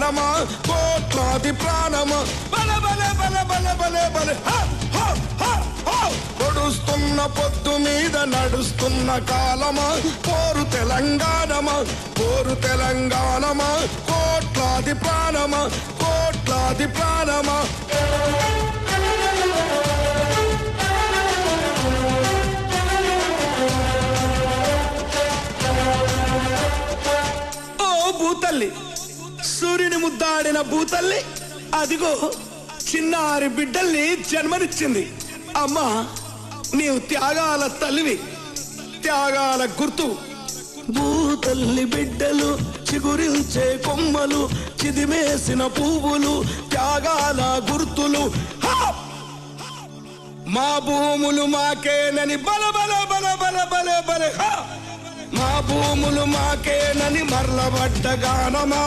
గానమా కోట్లాది ప్రాణమా బల బల బల బల బల బల పొడుస్తున్న పొద్దు మీద నడుస్తున్న కాలమా పోరు తెలంగాణమా పోరు తెలంగాణమా కోట్లాది ప్రాణమా కోట్లాది ప్రాణమా భూతల్లి సూర్యుని ముద్దాడిన భూతల్లి అదిగో చిన్నారి బిడ్డల్ని జన్మనిచ్చింది. అమ్మా నీవు త్యాగాల తల్లివి, త్యాగాల గుర్తు. భూతల్లి బిడ్డలు చిగురించే కొమ్మలు చిదిమేసిన పువ్వులు త్యాగాల గుర్తులు. మా భూములు మాకేనని బల బల బల బల బల బల మా భూములు మాకేనని మరలబడ్డ గానమా